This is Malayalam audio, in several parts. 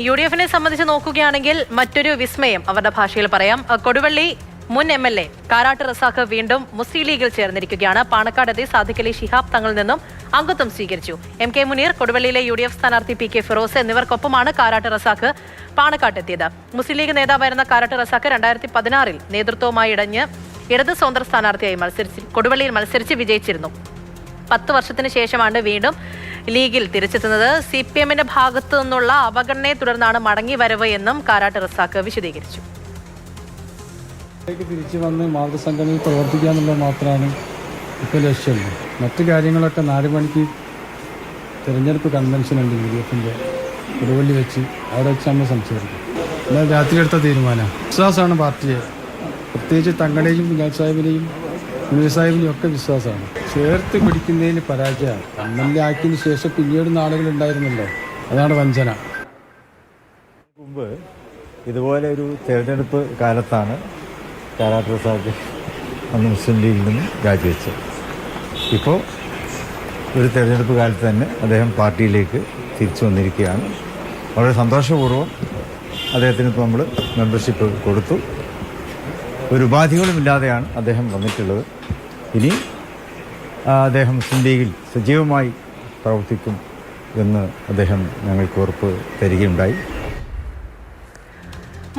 UDF-നെ സംബന്ധിച്ച് നോക്കുകയാണെങ്കിൽ മറ്റൊരു വിസ്മയം അവരുടെ ഭാഷയിൽ പറയാം. കൊടുവള്ളി മുൻ MLA കാരാട്ട് റസാഖ് വീണ്ടും മുസ്ലിം ലീഗിൽ ചേർന്നിരിക്കുകയാണ്. പാണക്കാടെത്തി സാദിഖ് അലി ശിഹാബ് തങ്ങളിൽ നിന്നും അംഗത്വം സ്വീകരിച്ചു. MK മുനീർ, കൊടുവള്ളിയിലെ UDF സ്ഥാനാർത്ഥി PK ഫിറോസ് എന്നിവർക്കൊപ്പമാണ് കാരാട്ട് റസാഖ് പാണക്കാട്ടെത്തിയത്. മുസ്ലിം ലീഗ് നേതാവായിരുന്ന കാരാട്ട് റസാഖ് 2016-ൽ നേതൃത്വവുമായി ഇടഞ്ഞ് ഇടത് സ്വതന്ത്ര സ്ഥാനാർത്ഥിയായി കൊടുവള്ളിയിൽ മത്സരിച്ച് വിജയിച്ചിരുന്നു. 10 വർഷത്തിന് ശേഷമാണ് വീണ്ടും ലീഗിൽ തിരിച്ചെത്തുന്നത്. CPM-ന്റെ ഭാഗത്തു നിന്നുള്ള അവഗണനയെ തുടർന്നാണ് മടങ്ങി വരവ് എന്നും കാരാട്ട് റസാഖ് വിശദീകരിച്ചു. തിരിച്ചു വന്ന് മാതൃസംഘടനയിൽ പ്രവർത്തിക്കുക എന്നുള്ളത് മാത്രമാണ് ഇപ്പോൾ ലക്ഷ്യം. മറ്റു കാര്യങ്ങളൊക്കെ 4 മണിക്ക് തിരഞ്ഞെടുപ്പ് കൺവെൻഷൻ ഉണ്ട് UDF-ന്റെ കൊടുവള്ളി വെച്ച്, അവിടെ വെച്ച് നമ്മൾ സംസാരിക്കും. എന്നാൽ രാത്രി എടുത്ത തീരുമാനം വിശ്വാസമാണ് പാർട്ടിയെ, പ്രത്യേകിച്ച് തങ്ങളുടെയും കുഞ്ഞാൽ സാഹിബിനെയും മുനീർ സാഹിബിനെയും ഒക്കെ വിശ്വാസമാണ്. ചേർത്ത് പിടിക്കുന്നതിന് പരാജയമാണ്. MLA ആക്കിയതിന് ശേഷം പിന്നീട് ആളുകൾ ഉണ്ടായിരുന്നല്ലോ, അതാണ് വഞ്ചന. മുമ്പ് ഇതുപോലെ ഒരു തെരഞ്ഞെടുപ്പ് കാലത്താണ് കാരാട്ട് റസാഖ് അന്ന് മുസ്ലിം ലീഗിൽ നിന്ന് രാജിവെച്ചത്. ഇപ്പോൾ ഒരു തെരഞ്ഞെടുപ്പ് കാലത്ത് തന്നെ അദ്ദേഹം പാർട്ടിയിലേക്ക് തിരിച്ചു വന്നിരിക്കുകയാണ്. വളരെ സന്തോഷപൂർവ്വം അദ്ദേഹത്തിന് ഇപ്പോൾ നമ്മൾ മെമ്പർഷിപ്പ് കൊടുത്തു. ഒരു ഉപാധികളുമില്ലാതെയാണ് അദ്ദേഹം വന്നിട്ടുള്ളത്. ഇനി അദ്ദേഹം മുസ്ലിം ലീഗിൽ സജീവമായി പ്രവർത്തിക്കും എന്ന് അദ്ദേഹം ഞങ്ങൾക്ക് ഉറപ്പ് തരികയുണ്ടായി.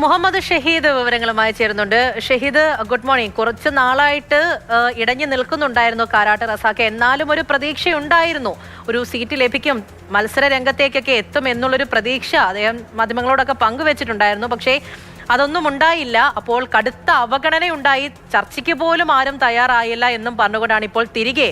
മുഹമ്മദ് ഷഹീദ് വിവരങ്ങളുമായി ചേരുന്നുണ്ട്. Shaheed, good morning. കുറച്ച് നാളായിട്ട് ഇടഞ്ഞു നിൽക്കുന്നുണ്ടായിരുന്നു കാരാട്ട് റസാഖ്, എന്നാലും ഒരു പ്രതീക്ഷയുണ്ടായിരുന്നു, ഒരു സീറ്റ് ലഭിക്കും, മത്സര രംഗത്തേക്കൊക്കെ എത്തും എന്നുള്ളൊരു പ്രതീക്ഷ അദ്ദേഹം മാധ്യമങ്ങളോടൊക്കെ പങ്കുവെച്ചിട്ടുണ്ടായിരുന്നു. പക്ഷേ അതൊന്നും ഉണ്ടായില്ല. അപ്പോൾ കടുത്ത അവഗണനയുണ്ടായി, ചർച്ചയ്ക്ക് പോലും ആരും തയ്യാറായില്ല എന്നും പറഞ്ഞുകൊണ്ടാണ് ഇപ്പോൾ തിരികെ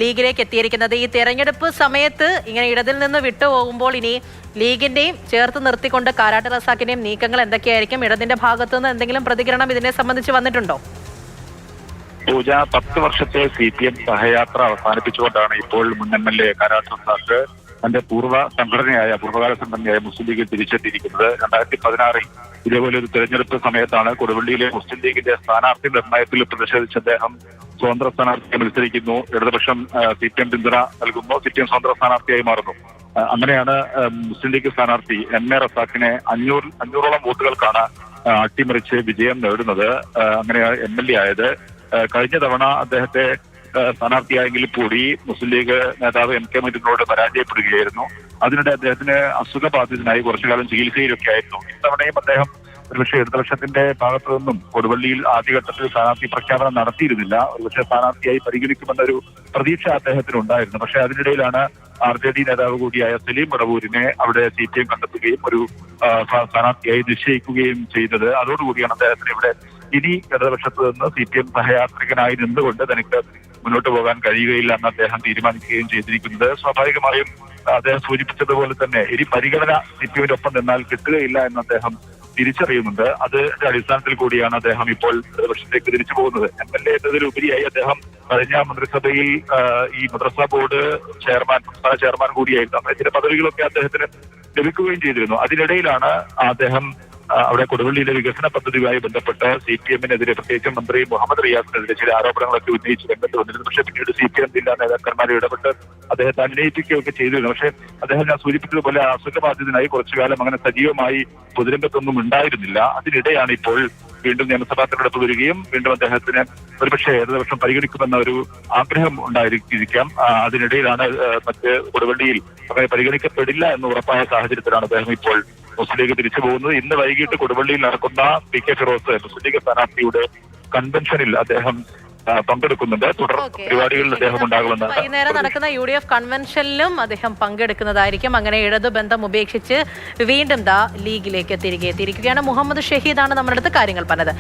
ലീഗിലേക്ക് എത്തിയിരിക്കുന്നത്. ഈ തെരഞ്ഞെടുപ്പ് സമയത്ത് ഇങ്ങനെ ഇടതിൽ നിന്ന് വിട്ടുപോകുമ്പോൾ ഇനി ലീഗിന്റെയും ചേർത്ത് നിർത്തിക്കൊണ്ട് കാരാട്ട് റസാഖിന്റെയും നീക്കങ്ങൾ എന്തൊക്കെയായിരിക്കും? ഇടതിന്റെ ഭാഗത്തു നിന്ന് എന്തെങ്കിലും പ്രതികരണം ഇതിനെ സംബന്ധിച്ച് വന്നിട്ടുണ്ടോ? പൂജ, 10 വർഷത്തെ CPM സഹയാത്ര അവസാനിപ്പിച്ചുകൊണ്ടാണ് ഇപ്പോൾ മുൻ MLA കാരാട്ട് റസാഖ് തന്റെ പൂർവ്വകാല സംഘടനയായ മുസ്ലിം ലീഗിൽ തിരിച്ചെത്തിയിരിക്കുന്നത്. 2016-ൽ ഇതേപോലെ ഒരു തെരഞ്ഞെടുപ്പ് സമയത്താണ് കൊടുവള്ളിയിലെ മുസ്ലിം ലീഗിന്റെ സ്ഥാനാർത്ഥി നിർണയത്തിൽ പ്രതിഷേധിച്ച് അദ്ദേഹം സ്വതന്ത്ര സ്ഥാനാർത്ഥിയെ മത്സരിക്കുന്നു. ഇടതുപക്ഷം CPM പിന്തുണ നൽകുന്നു, CPM സ്വതന്ത്ര സ്ഥാനാർത്ഥിയായി മാറുന്നു. അങ്ങനെയാണ് മുസ്ലിം ലീഗ് സ്ഥാനാർത്ഥി MA റസാഖിനെ 500ഓളം വോട്ടുകൾക്കാണ് അട്ടിമറിച്ച് വിജയം നേടുന്നത്. അങ്ങനെ MLA ആയത്. കഴിഞ്ഞ തവണ അദ്ദേഹത്തെ സ്ഥാനാർത്ഥിയായെങ്കിൽ കൂടി മുസ്ലിം ലീഗ് നേതാവ് MK മുനീറിനോട് പരാജയപ്പെടുകയായിരുന്നു. അതിനിടെ അദ്ദേഹത്തിന് അസുഖബാധിതനായി കുറച്ചുകാലം ചികിത്സയിലൊക്കെ ആയിരുന്നു. ഇത്തവണയും അദ്ദേഹം ഒരുപക്ഷെ ഇടതുപക്ഷത്തിന്റെ ഭാഗത്തു നിന്നും കൊടുവള്ളിയിൽ ആദ്യഘട്ടത്തിൽ സ്ഥാനാർത്ഥി പ്രഖ്യാപനം നടത്തിയിരുന്നില്ല. ഒരുപക്ഷെ സ്ഥാനാർത്ഥിയായി പരിഗണിക്കുമെന്നൊരു പ്രതീക്ഷ അദ്ദേഹത്തിനുണ്ടായിരുന്നു. പക്ഷെ അതിനിടയിലാണ് RJD നേതാവ് കൂടിയായ സലീം മടവൂരിനെ അവിടെ CPM കണ്ടെത്തുകയും ഒരു സ്ഥാനാർത്ഥിയായി നിശ്ചയിക്കുകയും ചെയ്തത്. അതോടുകൂടിയാണ് അദ്ദേഹത്തിന് ഇവിടെ ഇനി ഇടതുപക്ഷത്ത് നിന്ന് CPM സഹയാത്രികനായി നിന്നുകൊണ്ട് തനിക്ക് മുന്നോട്ട് പോകാൻ കഴിയുകയില്ല എന്ന് അദ്ദേഹം തീരുമാനിക്കുകയും ചെയ്തിരിക്കുന്നത്. സ്വാഭാവികമായും അദ്ദേഹം സൂചിപ്പിച്ചതുപോലെ തന്നെ ഇനി പരിഗണന CPM-ന്റെ ഒപ്പം നിന്നാൽ കിട്ടുകയില്ല എന്ന് അദ്ദേഹം തിരിച്ചറിയുന്നുണ്ട്. അതിന്റെ അടിസ്ഥാനത്തിൽ കൂടിയാണ് അദ്ദേഹം ഇപ്പോൾ ഇടതുപക്ഷത്തേക്ക് തിരിച്ചു പോകുന്നത്. MLA എന്നതിലുപരിയായി അദ്ദേഹം കഴിഞ്ഞ മന്ത്രിസഭയിൽ ഈ മദ്രസ ബോർഡ് സംസ്ഥാന ചെയർമാൻ കൂടിയായിരുന്നു. അങ്ങനെ ചില പദവികളൊക്കെ അദ്ദേഹത്തിന് ലഭിക്കുകയും ചെയ്തിരുന്നു. അതിനിടയിലാണ് അദ്ദേഹം അവിടെ കൊടുവള്ളിയിലെ വികസന പദ്ധതിയുമായി ബന്ധപ്പെട്ട് CPM-നെതിരെ, പ്രത്യേകിച്ചും മന്ത്രി മുഹമ്മദ് റിയാസിനെതിരെ ചില ആരോപണങ്ങളൊക്കെ ഉന്നയിച്ച് രംഗത്ത് വന്നിരുന്നു. പക്ഷേ പിന്നീട് CPM ജില്ലാ നേതാക്കന്മാരെ ഇടപെട്ട് അദ്ദേഹത്തെ അന്വയിപ്പിക്കുകയൊക്കെ ചെയ്തിരുന്നു. പക്ഷേ അദ്ദേഹം ഞാൻ സൂചിപ്പിച്ചതുപോലെ അസുഖബാധിതനായി കുറച്ചുകാലം അങ്ങനെ സജീവമായി പൊതുരംഗത്തൊന്നും ഉണ്ടായിരുന്നില്ല. അതിനിടെയാണ് ഇപ്പോൾ വീണ്ടും നിയമസഭാ തെരഞ്ഞെടുപ്പ് വരികയും വീണ്ടും അദ്ദേഹത്തിന് ഒരുപക്ഷെ ഇടതുപക്ഷം പരിഗണിക്കുമെന്ന ഒരു ആഗ്രഹം ഉണ്ടായിരിക്കാം. അതിനിടയിലാണ് മറ്റ് കൊടുവള്ളിയിൽ അങ്ങനെ പരിഗണിക്കപ്പെടില്ല എന്ന് ഉറപ്പായ സാഹചര്യത്തിലാണ് അദ്ദേഹം ഇപ്പോൾ മുസ്ലിം ലീഗ് തിരിച്ചു പോകുന്നത്. ഇന്ന് വൈകിട്ട് കൊടുവള്ളിയിൽ നടക്കുന്ന PK ഫിറോസ് മുസ്ലിം ലീഗ് സ്ഥാനാർത്ഥിയുടെ കൺവെൻഷനിൽ അദ്ദേഹം പങ്കെടുക്കുന്നുണ്ട്. തുടർ പരിപാടികളിൽ അദ്ദേഹം ഉണ്ടാകുമെന്നാണ്. വൈകുന്നേരം നടക്കുന്ന UDF കൺവെൻഷനിലും അദ്ദേഹം പങ്കെടുക്കുന്നതായിരിക്കും. അങ്ങനെ ഇടതു ബന്ധം ഉപേക്ഷിച്ച് വീണ്ടും ലീഗിലേക്ക് തിരികെ എത്തിയിരിക്കുകയാണ്. മുഹമ്മദ് ഷഹീദാണ് നമ്മുടെ അടുത്ത് കാര്യങ്ങൾ പറഞ്ഞത്.